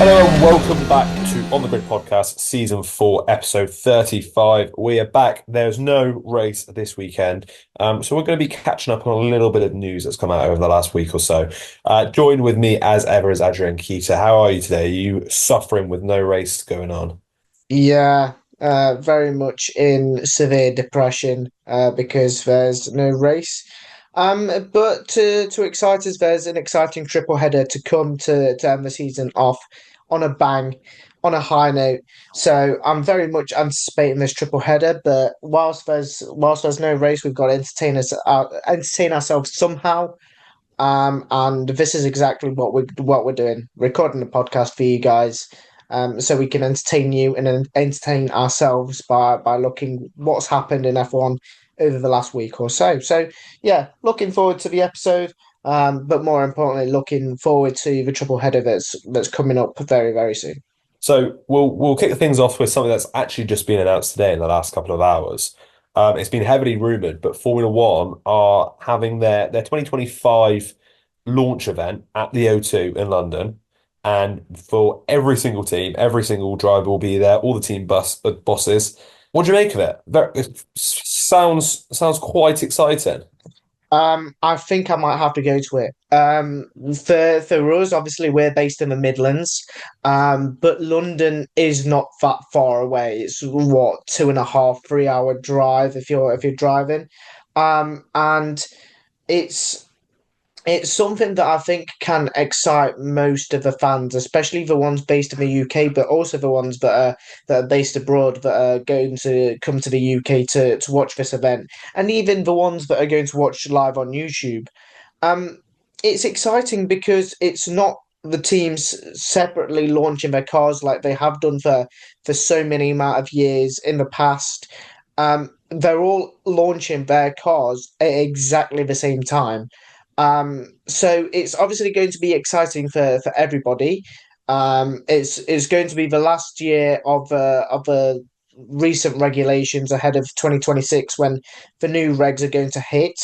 Hello and welcome back to On the Grid Podcast, Season 4, Episode 35. We are back. There's no race this weekend, so we're going to be catching up on a little bit of news that's come out over the last week or so. Joined with me, as ever, is Adrian. How are you today? Are you suffering with no race going on? Yeah, very much in severe depression because there's no race. But to excite us, there's an exciting triple header to come to end the season off on a bang, on a high note. So I'm very much anticipating this triple header. But whilst there's no race, we've got to entertain ourselves somehow. And this is exactly what we're doing, recording the podcast for you guys, so we can entertain you and entertain ourselves by looking what's happened in F1 over the last week or so. So yeah, looking forward to the episode, but more importantly, looking forward to the triple header that's coming up very, very soon. So we'll kick things off with something that's actually just been announced today in the last couple of hours. It's been heavily rumored, but Formula One are having their 2025 launch event at the O2 in London, and for every single team, every single driver will be there. All the team bosses. What do you make of it? It sounds quite exciting. I think I might have to go to it. For us, obviously, we're based in the Midlands, but London is not that far away. It's what 2.5, 3 hour drive if you're driving, and it's it's something that I think can excite most of the fans, especially the ones based in the UK, but also the ones that are based abroad that are going to come to the UK to watch this event, and even the ones that are going to watch live on YouTube. Um, it's exciting because it's not the teams separately launching their cars like they have done for so many amount of years in the past. They're all launching their cars at exactly the same time. So it's obviously going to be exciting for everybody. It's going to be the last year of the recent regulations ahead of 2026 when the new regs are going to hit.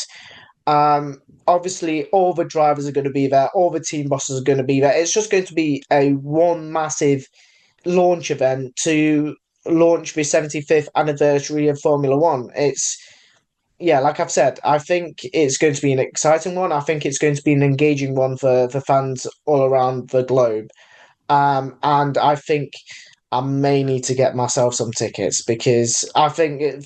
Obviously, all the drivers are going to be there, all the team bosses are going to be there. It's just going to be a one massive launch event to launch the 75th anniversary of Formula One. It's Yeah, like I've said, I think it's going to be an exciting one. I think it's going to be an engaging one for fans all around the globe. And I think I may need to get myself some tickets because I think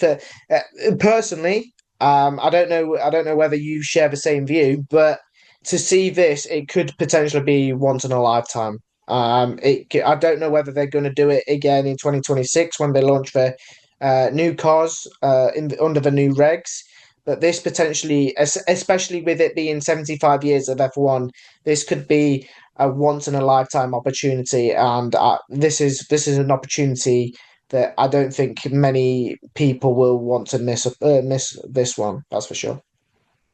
personally, I don't know whether you share the same view, but to see this, it could potentially be once in a lifetime. I don't know whether they're going to do it again in 2026 when they launch their new cars under the new regs. But this potentially, especially with it being 75 years of F1, this could be a once in a lifetime opportunity, and this is an opportunity that I don't think many people will want to miss this one. That's for sure.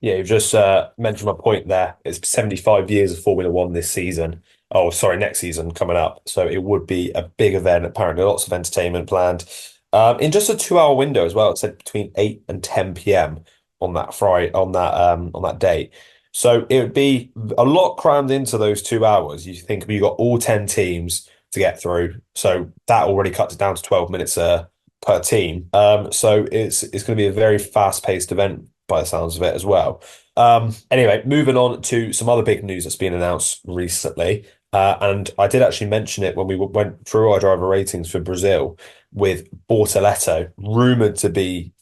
Yeah, you've just mentioned my point there. It's 75 years of Formula One this season. Oh, sorry, next season coming up. So it would be a big event. Apparently, lots of entertainment planned. In just a 2 hour window as well. It said between 8 and 10 p.m. on that Friday on that date. So it would be a lot crammed into those 2 hours. You think you got all 10 teams to get through. So that already cuts it down to 12 minutes per team. So it's going to be a very fast-paced event by the sounds of it as well. Anyway, moving on to some other big news that's been announced recently. And I did actually mention it when we went through our driver ratings for Brazil with Bortoleto, rumored to be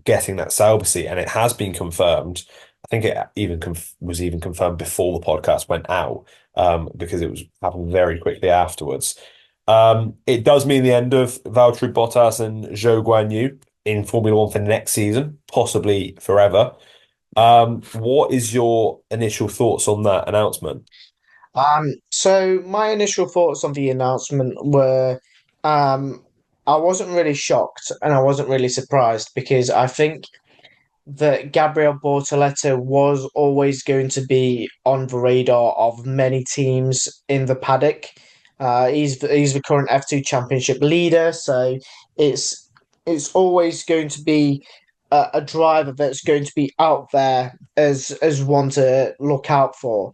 getting that Sauber seat, and it has been confirmed. I think it was even confirmed before the podcast went out, because it was happened very quickly afterwards. It does mean the end of Valtteri Bottas and Zhou Guanyu in Formula One for next season, possibly forever. What is your initial thoughts on that announcement? So my initial thoughts on the announcement were, um, I wasn't really shocked and I wasn't really surprised because I think that Gabriel Bortoleto was always going to be on the radar of many teams in the paddock. He's the current F2 Championship leader, so it's it's always going to be a driver that's going to be out there as one to look out for.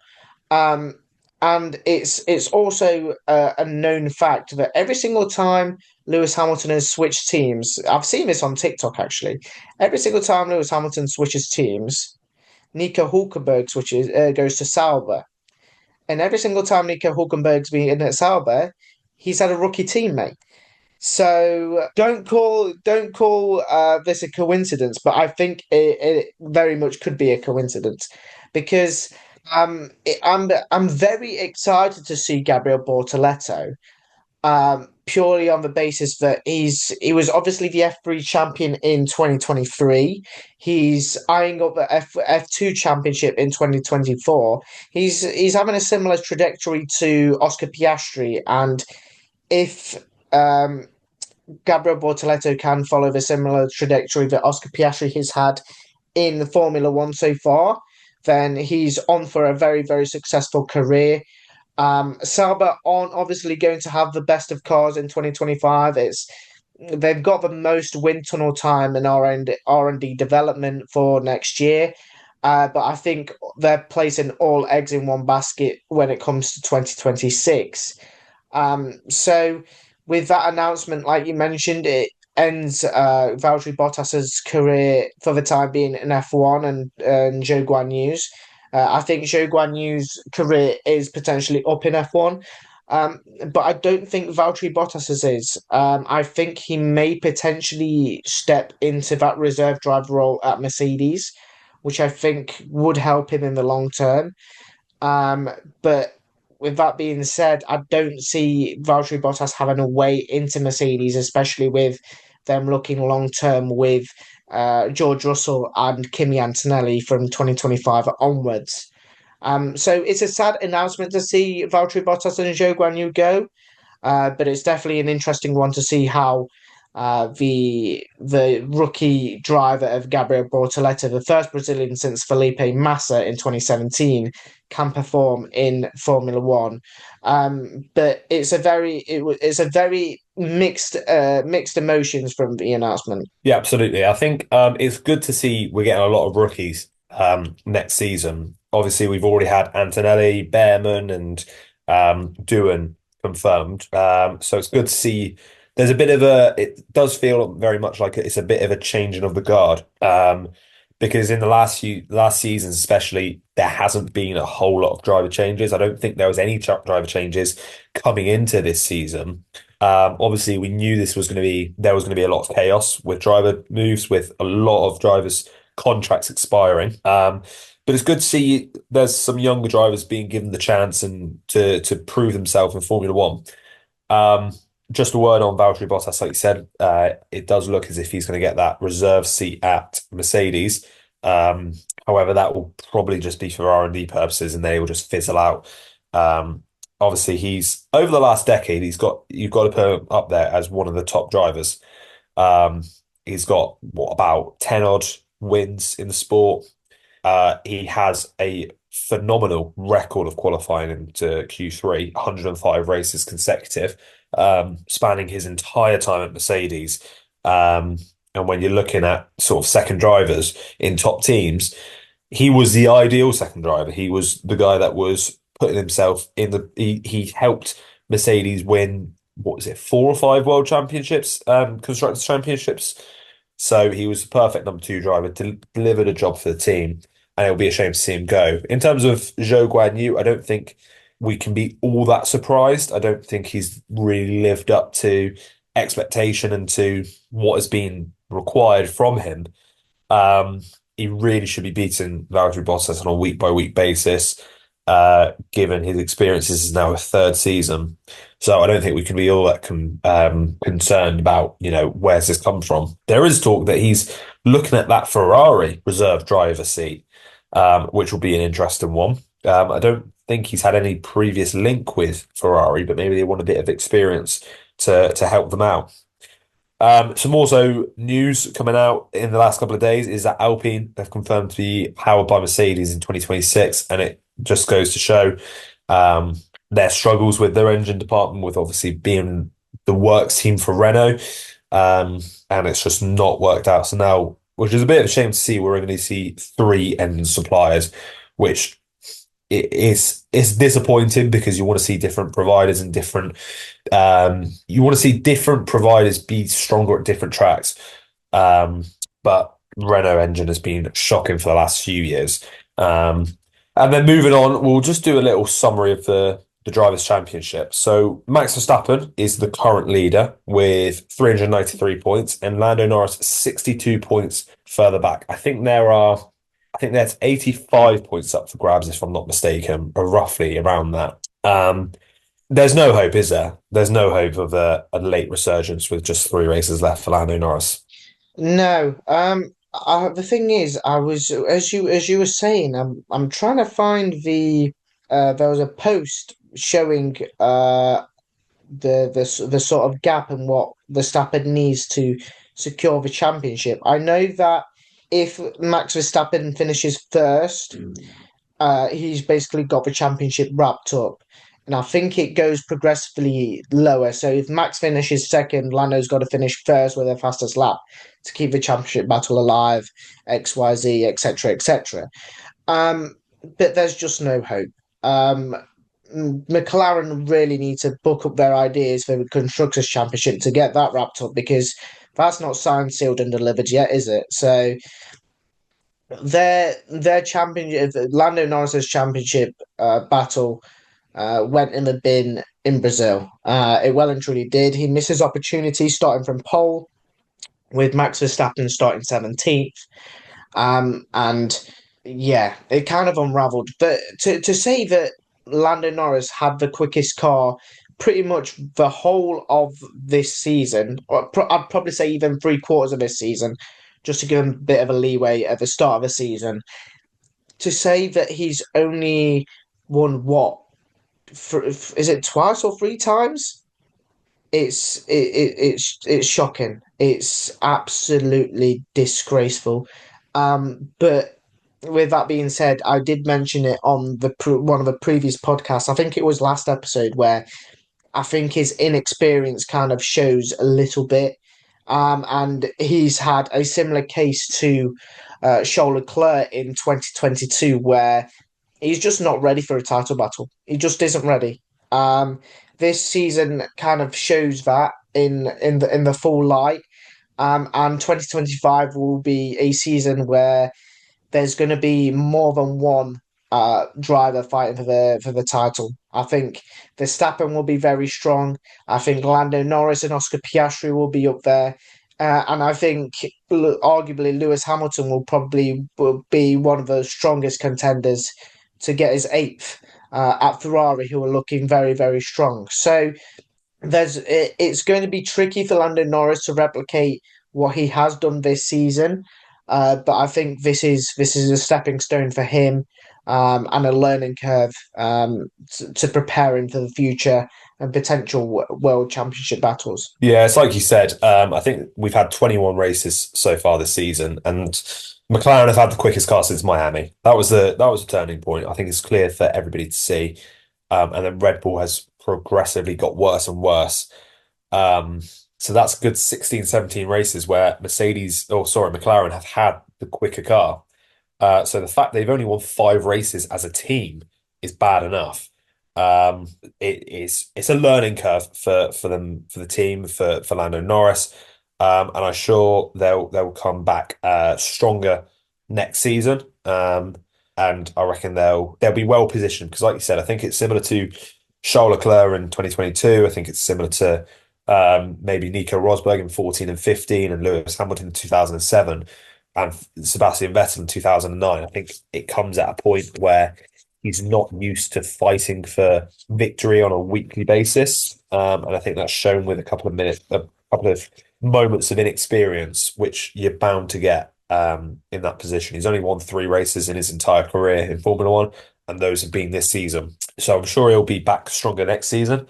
Um, And it's also a known fact that every single time Lewis Hamilton has switched teams, I've seen this on TikTok actually. Every single time Lewis Hamilton switches teams, Nico Hulkenberg switches goes to Sauber, and every single time Nico Hulkenberg's been at Sauber, he's had a rookie teammate. So don't call this a coincidence, but I think it very much could be a coincidence because I'm very excited to see Gabriel Bortoleto, purely on the basis that he was obviously the F3 champion in 2023. He's eyeing up the F2 championship in 2024. He's having a similar trajectory to Oscar Piastri, and if Gabriel Bortoleto can follow the similar trajectory that Oscar Piastri has had in the Formula One so far, then he's on for a very, very successful career. Sauber aren't obviously going to have the best of cars in 2025. They've got the most wind tunnel time and R&D development for next year. But I think they're placing all eggs in one basket when it comes to 2026. So with that announcement, like you mentioned, it ends Valtteri Bottas's career for the time being in F1 and Zhou Guan Yu's. I think Zhou Guan Yu's career is potentially up in F1. But I don't think Valtteri Bottas's is. I think he may potentially step into that reserve driver role at Mercedes, which I think would help him in the long term. Um, but with that being said, I don't see Valtteri Bottas having a way into Mercedes, especially with them looking long term with George Russell and Kimi Antonelli from 2025 onwards. So it's a sad announcement to see Valtteri Bottas and Zhou Guan Yu go, but it's definitely an interesting one to see how the rookie driver of Gabriel Bortoleto, the first Brazilian since Felipe Massa in 2017, can perform in Formula One. But it's a very mixed emotions from the announcement. Yeah, absolutely. I think it's good to see we're getting a lot of rookies next season. Obviously, we've already had Antonelli, Behrman, and Doohan confirmed. So it's good to see. There's a bit of a. It does feel very much like it's a bit of a changing of the guard. Because in the last seasons, especially, there hasn't been a whole lot of driver changes. I don't think there was any driver changes coming into this season. Obviously, we knew there was going to be a lot of chaos with driver moves, with a lot of drivers' contracts expiring. But it's good to see there's some younger drivers being given the chance and to prove themselves in Formula One. Um, just a word on Valtteri Bottas, like you said, it does look as if he's going to get that reserve seat at Mercedes. Um, However, that will probably just be for R&D purposes, and they will just fizzle out. Um, Obviously, he's over the last decade, you've got to put him up there as one of the top drivers. Um, he's got what about 10 odd wins in the sport. He has a phenomenal record of qualifying into Q3, 105 races consecutive, spanning his entire time at Mercedes. Um, and when you're looking at sort of second drivers in top teams, he was the ideal second driver. He was the guy that was putting himself in he helped Mercedes win, what was it, four or five world championships, constructors championships. So he was the perfect number two driver, delivered a job for the team, and it'll be a shame to see him go. In terms of Zhou Guan Yu, I don't think we can be all that surprised. I don't think he's really lived up to expectation and to what has been required from him. Um, he really should be beating Valtteri Bottas on a week by week basis, given his experiences. This is now a third season. So I don't think we can be all that concerned about, where's this come from. There is talk that he's looking at that Ferrari reserve driver seat, which will be an interesting one. I don't think he's had any previous link with Ferrari, but maybe they want a bit of experience to help them out. Some also news coming out in the last couple of days is that Alpine have confirmed to be powered by Mercedes in 2026, and it just goes to show their struggles with their engine department, with obviously being the works team for Renault, and it's just not worked out. So now, which is a bit of a shame to see, we're going to see three engine suppliers, which it's disappointing because you want to see different providers and different you want to see different providers be stronger at different tracks. Um, but Renault engine has been shocking for the last few years. Um, and then moving on, we'll just do a little summary of the Drivers' Championship. So Max Verstappen is the current leader with 393 points, and Lando Norris 62 points further back. I think there's 85 points up for grabs, if I'm not mistaken, or roughly around that. There's no hope, is there? There's no hope of a late resurgence with just 3 races left for Lando Norris. No, the thing is, I was as you were saying, I'm trying to find there was a post showing the sort of gap and what Verstappen needs to secure the championship. I know that if Max Verstappen finishes first, he's basically got the championship wrapped up. And I think it goes progressively lower. So if Max finishes second, Lando's got to finish first with the fastest lap to keep the championship battle alive, XYZ, etc., etc. Um, but there's just no hope. Um, McLaren really need to book up their ideas for the Constructors' Championship to get that wrapped up because that's not signed, sealed, and delivered yet, is it? So their championship, Lando Norris's championship battle went in the bin in Brazil. It well and truly did. He misses opportunity starting from pole with Max Verstappen starting 17th. And yeah, it kind of unraveled. But to say that Lando Norris had the quickest car pretty much the whole of this season, or I'd probably say even 3/4 of this season, just to give him a bit of a leeway at the start of the season, to say that he's only won what? Is it twice or 3 times? It's shocking. It's absolutely disgraceful. But with that being said, I did mention it on one of the previous podcasts. I think it was last episode where I think his inexperience kind of shows a little bit. And he's had a similar case to Charles Leclerc in 2022, where he's just not ready for a title battle. He just isn't ready. This season kind of shows that in the full light. And 2025 will be a season where there's going to be more than one driver fighting for the title. I think Verstappen will be very strong. I think Lando Norris and Oscar Piastri will be up there. And I think arguably Lewis Hamilton will be one of the strongest contenders to get his eighth at Ferrari, who are looking very, very strong. So it's going to be tricky for Lando Norris to replicate what he has done this season. But I think this is a stepping stone for him, and a learning curve to prepare him for the future and potential world championship battles. Yeah, it's like you said. I think we've had 21 races so far this season, and McLaren have had the quickest car since Miami. That was a turning point. I think it's clear for everybody to see. And then Red Bull has progressively got worse and worse. Um, so that's a good 16, 17 races where McLaren have had the quicker car. So the fact they've only won 5 races as a team is bad enough. Um, it's a learning curve for them, for the team, for Lando Norris. And I'm sure they'll come back stronger next season. And I reckon they'll be well positioned because, like you said, I think it's similar to Charles Leclerc in 2022. I think it's similar to maybe Nico Rosberg in 14 and 15, and Lewis Hamilton in 2007, and Sebastian Vettel in 2009. I think it comes at a point where he's not used to fighting for victory on a weekly basis, and I think that's shown with a couple of moments of inexperience, which you're bound to get in that position. He's only won 3 races in his entire career in Formula One, and those have been this season. So I'm sure he'll be back stronger next season.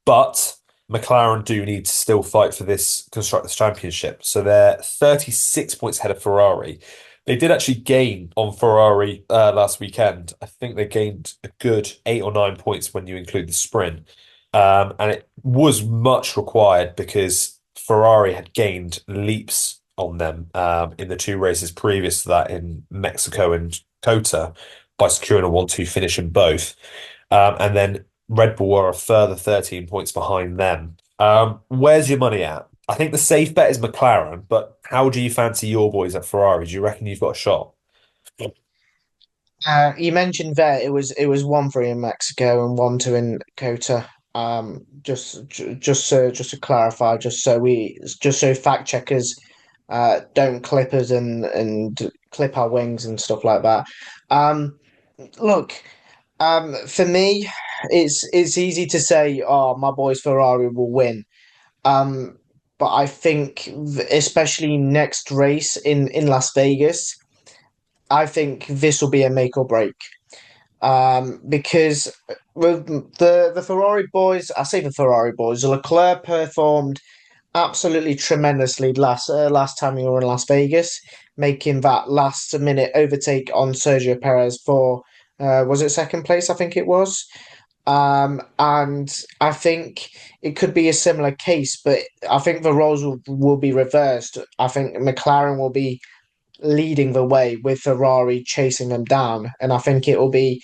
But McLaren do need to still fight for this Constructors' Championship. So they're 36 points ahead of Ferrari. They did actually gain on Ferrari last weekend. I think they gained a good 8 or 9 points when you include the sprint. And it was much required because Ferrari had gained leaps on them in the 2 races previous to that in Mexico and Cota. by securing a 1-2 finish in both. And then Red Bull are a further 13 points behind them. Where's your money at? I think the safe bet is McLaren, but how do you fancy your boys at Ferrari? Do you reckon you've got a shot? You mentioned there it was 1-3 in Mexico and 1-2 in Kota. Just to clarify, just so fact checkers don't clip us and clip our wings and stuff like that. Um, Look, for me, it's easy to say, oh, my boys Ferrari will win. Um, but I think, especially next race in Las Vegas, I think this will be a make or break. Because with the Ferrari boys, I say the Ferrari boys, Leclerc performed absolutely tremendously last time we were in Las Vegas, making that last minute overtake on Sergio Perez for was it second place? I think it was. And I think it could be a similar case, but I think the roles will be reversed. I think McLaren will be leading the way with Ferrari chasing them down, and I think it will be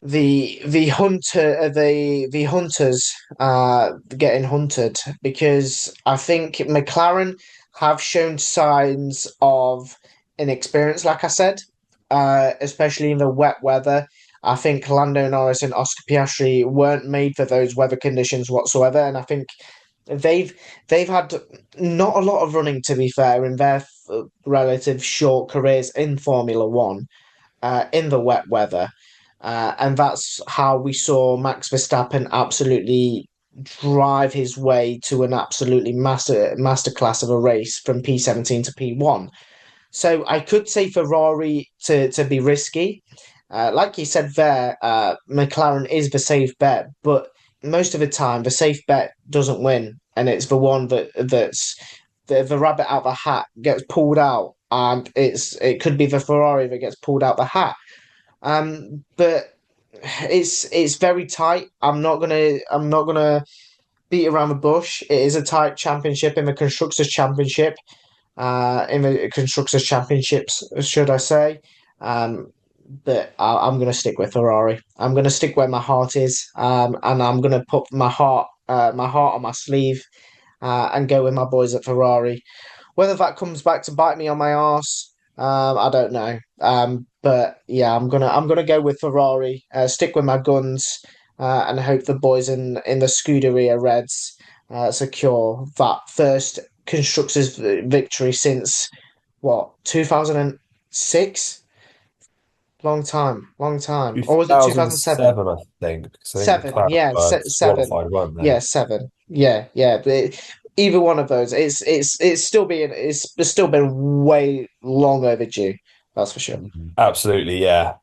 the hunters getting hunted, because I think McLaren have shown signs of inexperience, like I said, especially in the wet weather. I think Lando Norris and Oscar Piastri weren't made for those weather conditions whatsoever, and I think they've they've had not a lot of running, to be fair, in their relative short careers in Formula One in the wet weather. And that's how we saw Max Verstappen absolutely drive his way to an absolutely masterclass of a race from P17 to P1. So I could say Ferrari to be risky. Like you said there, McLaren is the safe bet, but most of the time the safe bet doesn't win, and it's the one that's the rabbit out the hat gets pulled out, and it could be the Ferrari that gets pulled out the hat. But it's very tight. I'm not gonna beat around the bush. It is a tight championship in the constructors championship. In the constructors championships, should I say? Um, but I'm gonna stick with Ferrari. I'm gonna stick where my heart is. And I'm gonna put my heart on my sleeve. And go with my boys at Ferrari. Whether that comes back to bite me on my arse, I don't know. But yeah, I'm gonna go with Ferrari. Stick with my guns, and hope the boys in the Scuderia Reds secure that first constructors victory since what 2006. Long time, long time. Or was it 2007? 2007, I think, because I think Seven, McLaren yeah, were seven, disqualified, weren't they? yeah, seven, yeah, yeah. But either one of those, it's still been way long overdue. That's for sure. Absolutely, yeah.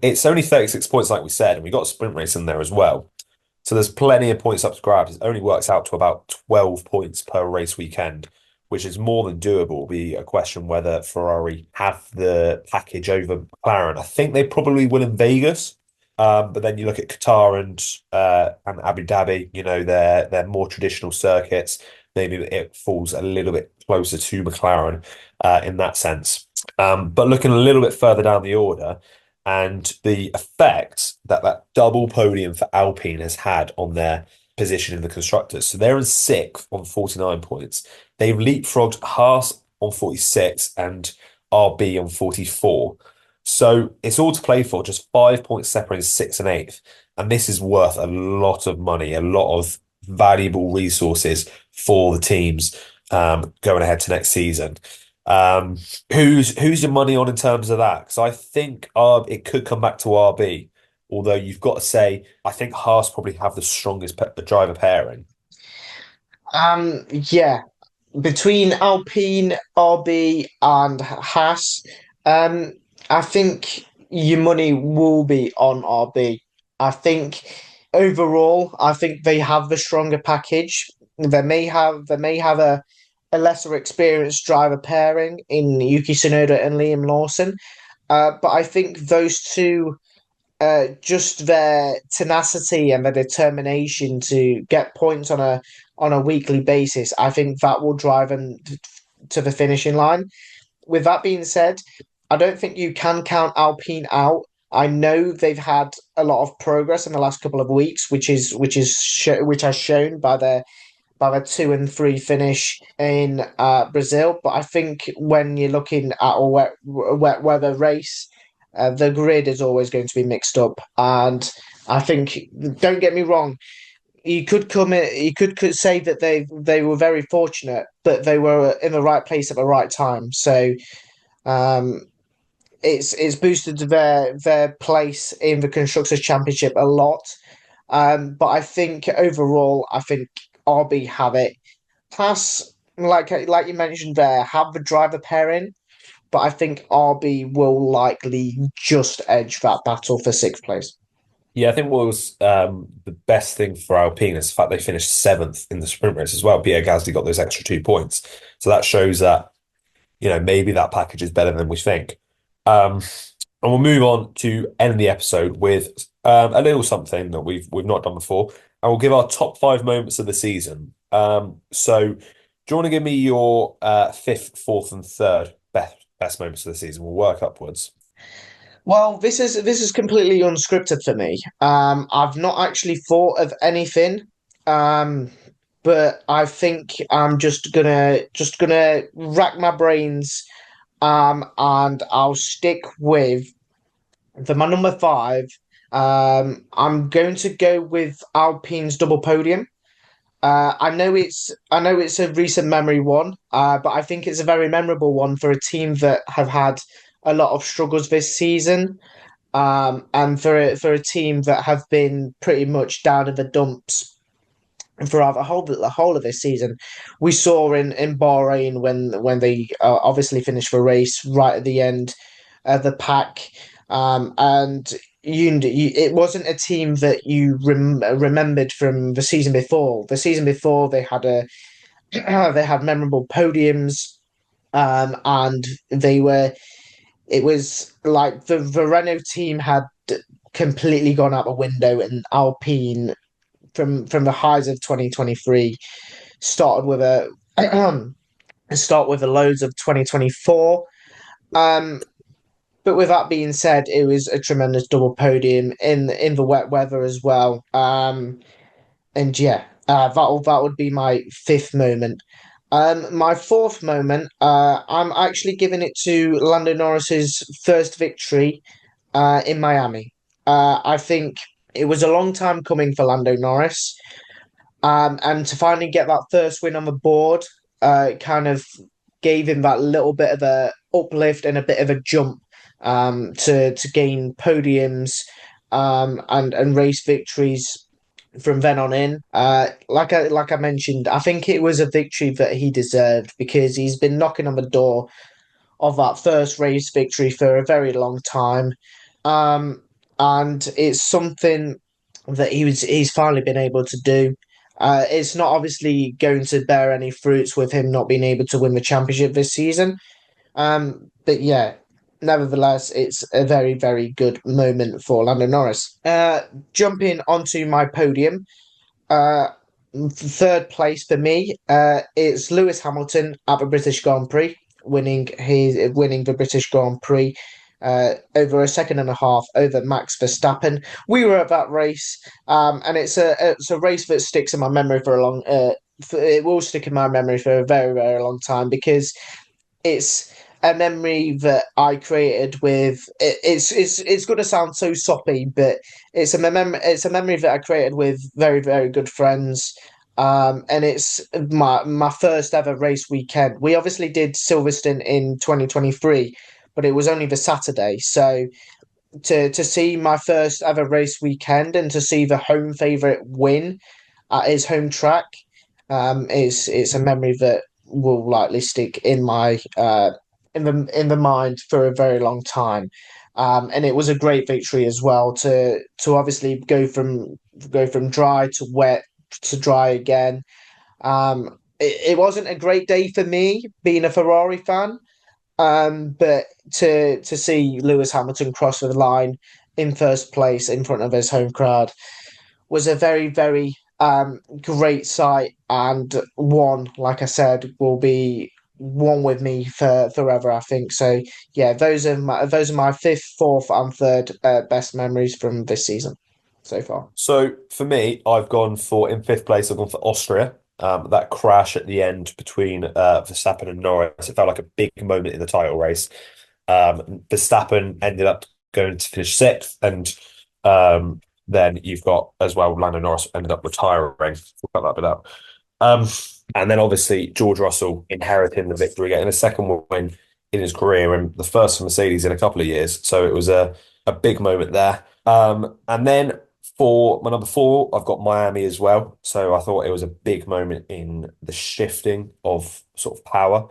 It's only 36 points, like we said, and we got a sprint race in there as well. So there's plenty of points up to grab. It only works out to about 12 points per race weekend, which is more than doable. It'll be a question whether Ferrari have the package over McLaren. I think they probably will in Vegas. But then you look at Qatar and Abu Dhabi, they're more traditional circuits. Maybe it falls a little bit closer to McLaren in that sense. But looking a little bit further down the order, and the effect that that double podium for Alpine has had on their position in the constructors. So they're in sixth on 49 points. They've leapfrogged Haas on 46 and RB on 44. So it's all to play for, just 5 points separating sixth and eighth. And this is worth a lot of money, a lot of valuable resources for the teams going ahead to next season. Um, who's your money on in terms of that? Because I think it could come back to RB, although you've got to say I think Haas probably have the strongest driver pairing. Yeah, between Alpine, RB, and Haas, um, I think your money will be on RB. I think overall, I think they have the stronger package. They may have a lesser experienced driver pairing in Yuki Tsunoda and Liam Lawson. But I think those two, just their tenacity and their determination to get points on a weekly basis, I think that will drive them to the finishing line. With that being said, I don't think you can count Alpine out. I know they've had a lot of progress in the last couple of weeks, which has shown by the 2 and 3 finish in Brazil. But I think when you're looking at a wet weather race, the grid is always going to be mixed up. And I think, don't get me wrong, you could say that they were very fortunate, but they were in the right place at the right time. So um, it's boosted their place in the Constructors' Championship a lot. But I think overall, I think RB have it. Haas, like you mentioned there, have the driver pairing, but I think RB will likely just edge that battle for sixth place. Yeah, I think what was the best thing for Alpine is the fact they finished seventh in the sprint race as well. Pierre Gasly got those extra 2 points. So that shows that, maybe that package is better than we think. Um, and we'll move on to end the episode with a little something that we've not done before. And we'll give our top five moments of the season. So do you want to give me your fifth, fourth, and third best moments of the season? We'll work upwards. Well, this is completely unscripted for me. I've not actually thought of anything, um, but I think I'm just gonna rack my brains, and I'll stick with for my number five. I'm going to go with Alpine's double podium. I know it's a recent memory one, but I think it's a very memorable one for a team that have had a lot of struggles this season, and for a team that have been pretty much down in the dumps throughout the whole of this season. We saw in Bahrain when they obviously finished the race right at the end of the pack, and it wasn't a team that you remembered from the season before. The season before they had a they had memorable podiums, and they were it was like the Renault team had completely gone out the window, and Alpine from the highs of 2023 started with a start with the lows of 2024. Um, but with that being said, it was a tremendous double podium in the wet weather as well. And yeah, that would be my fifth moment. My fourth moment, I'm actually giving it to Lando Norris's first victory, in Miami. I think it was a long time coming for Lando Norris. And to finally get that first win on the board, kind of gave him that little bit of a uplift and a bit of a jump, to gain podiums, and race victories from then on in. Like I mentioned, I think it was a victory that he deserved because he's been knocking on the door of that first race victory for a very long time. Um, and it's something that he's finally been able to do. It's not obviously going to bear any fruits with him not being able to win the championship this season. But yeah, nevertheless, it's a very, very good moment for Lando Norris. Jumping onto my podium, uh, third place for me, it's Lewis Hamilton at the British Grand Prix, winning the British Grand Prix. Over a second and a half over Max Verstappen. We were at that race, and it's a race that sticks in my memory for a long. It will stick in my memory for a very, very long time because it's a memory that I created with. It's going to sound so soppy, but it's a memory that I created with very, very good friends. And it's my first ever race weekend. We obviously did Silverstone in 2023, but it was only the Saturday. So to see my first ever race weekend and to see the home favourite win at his home track, is it's a memory that will likely stick in my in the mind for a very long time. And it was a great victory as well to obviously go from dry to wet to dry again. It wasn't a great day for me being a Ferrari fan, but to see Lewis Hamilton cross the line in first place in front of his home crowd was a very, very great sight, and one, like I said, one with me for forever, I think. So yeah, those are my fifth, fourth, and third best memories from this season so far. So for me, I've gone for in fifth place. I've gone for Austria. That crash at the end between Verstappen and Norris, it felt like a big moment in the title race. Verstappen ended up going to finish sixth, and then you've got as well Lando Norris ended up retiring. We'll cut that bit out. Um, and then obviously George Russell inheriting the victory, getting a second win in his career and the first for Mercedes in a couple of years. So it was a big moment there. And then for my number four, I've got Miami as well. So I thought it was a big moment in the shifting of sort of power.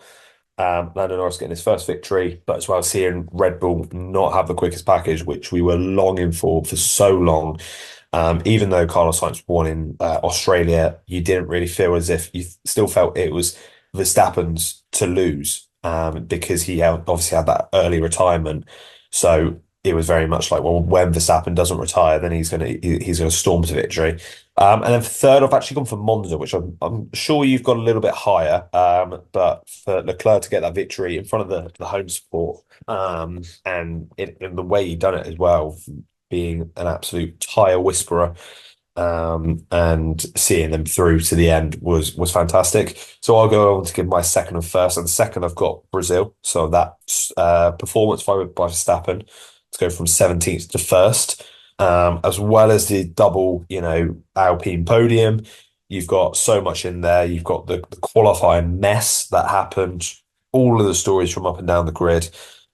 Lando Norris getting his first victory, but as well seeing Red Bull not have the quickest package, which we were longing for so long. Even though Carlos Sainz won in Australia, you didn't really feel as if you still felt it was Verstappen's to lose because obviously had that early retirement. So it was very much like, well, when Verstappen doesn't retire, then he's gonna storm to victory. And then for third, I've actually gone for Monza, which I'm sure you've got a little bit higher. But for Leclerc to get that victory in front of the home support, and in the way he done it as well, being an absolute tire whisperer, and seeing them through to the end was fantastic. So I'll go on to give my second and first. And second, I've got Brazil. So that performance by Verstappen to go from 17th to first, as well as the double, Alpine podium. You've got so much in there. You've got the qualifying mess that happened, all of the stories from up and down the grid.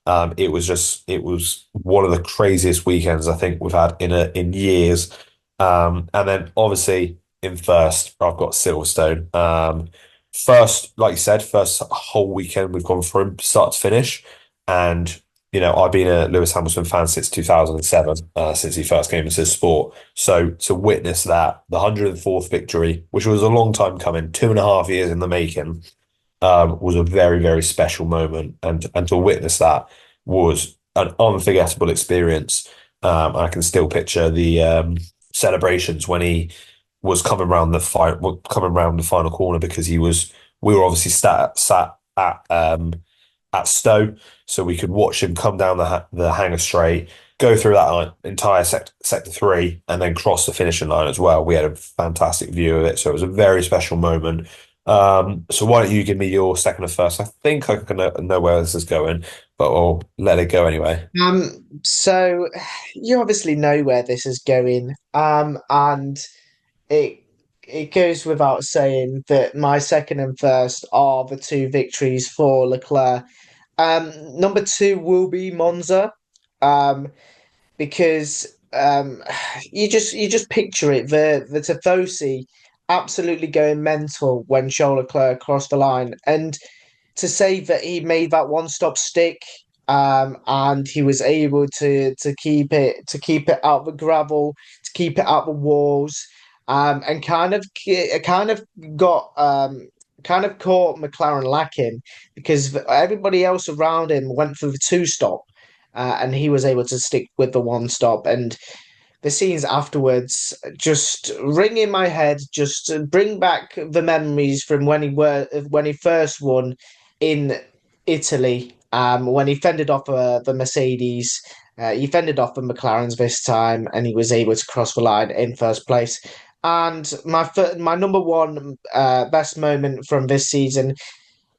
It was one of the craziest weekends I think we've had in years. And then obviously in first, I've got Silverstone. First, like you said, first whole weekend we've gone from start to finish. And, I've been a Lewis Hamilton fan since 2007, since he first came into the sport. So to witness that, the 104th victory, which was a long time coming, 2.5 years in the making, was a very, very special moment. And to witness that was an unforgettable experience. I can still picture the celebrations when he was coming round the final corner because we were obviously sat at Stowe, so we could watch him come down the hangar straight, go through that entire sector three, and then cross the finishing line as well. We had a fantastic view of it, so it was a very special moment. So why don't you give me your second and first? I think I can know where this is going, but I'll let it go anyway. So you obviously know where this is going, and it it goes without saying that my second and first are the two victories for Leclerc. Number two will be Monza, um, because you just picture it, the Tifosi absolutely going mental when Charles Leclerc crossed the line, and to say that he made that one stop stick, and he was able to keep it out the gravel, to keep it out the walls, and kind of got kind of caught McLaren lacking because everybody else around him went for the two stop, and he was able to stick with the one stop. And the scenes afterwards just ring in my head, just bring back the memories from when he first won in Italy. When he fended off the Mercedes, he fended off the McLarens this time, and he was able to cross the line in first place. And my number one best moment from this season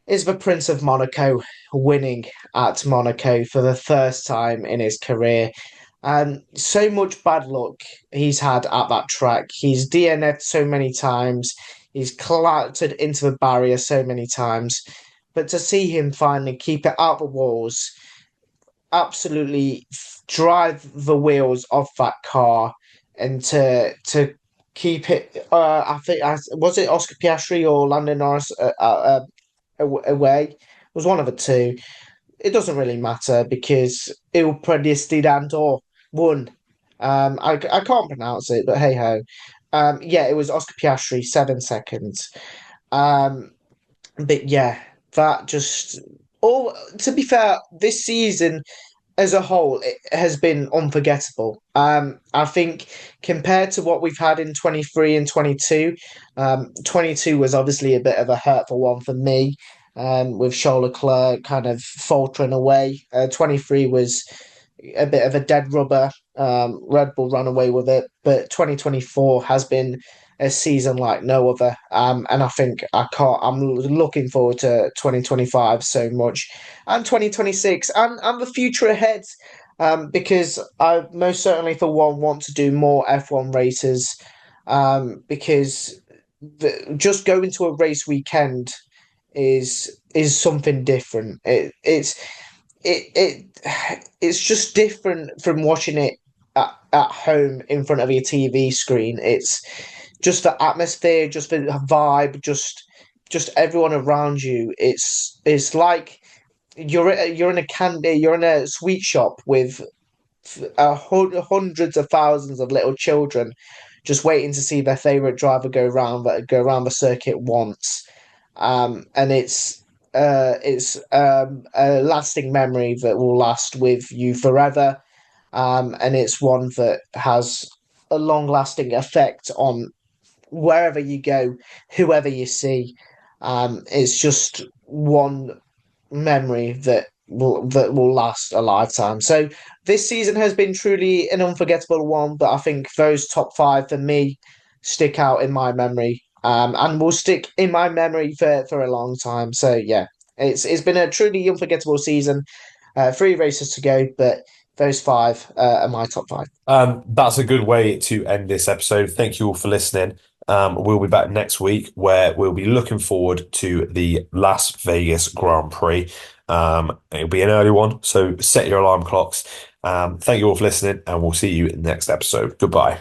is the Prince of Monaco winning at Monaco for the first time in his career. And so much bad luck he's had at that track. He's DNF'd so many times. He's collided into the barrier so many times. But to see him finally keep it out the walls, absolutely drive the wheels off that car, and to keep it, I think, was it Oscar Piastri or Lando Norris away? It was one of the two. It doesn't really matter because Il Predestinatore won. I can't pronounce it, but hey ho. Yeah, it was Oscar Piastri, 7 seconds. Um, but yeah, that just all. To be fair, this season as a whole, it has been unforgettable. I think compared to what we've had in 23 and 22, 22 was obviously a bit of a hurtful one for me. with Charles Leclerc kind of faltering away. 23 was a bit of a dead rubber. Red Bull ran away with it, but 2024 has been a season like no other. And I think I'm looking forward to 2025 so much, and 2026, and the future ahead. Because I most certainly, for one, want to do more F1 races. Because just going to a race weekend is something different. It's just different from watching it at home in front of your TV screen. It's just the atmosphere, just the vibe, just everyone around you. It's like you're in a sweet shop with hundreds of thousands of little children just waiting to see their favorite driver go around the circuit once. And it's a lasting memory that will last with you forever. And it's one that has a long lasting effect on wherever you go, whoever you see. It's just one memory that will last a lifetime. So this season has been truly an unforgettable one, but I think those top five for me stick out in my memory, and will stick in my memory for a long time. So yeah, it's been a truly unforgettable season. Three races to go, but those five are my top five. That's a good way to end this episode. Thank you all for listening. We'll be back next week where we'll be looking forward to the Las Vegas Grand Prix. It'll be an early one, so set your alarm clocks. Thank you all for listening, and we'll see you in the next episode. Goodbye.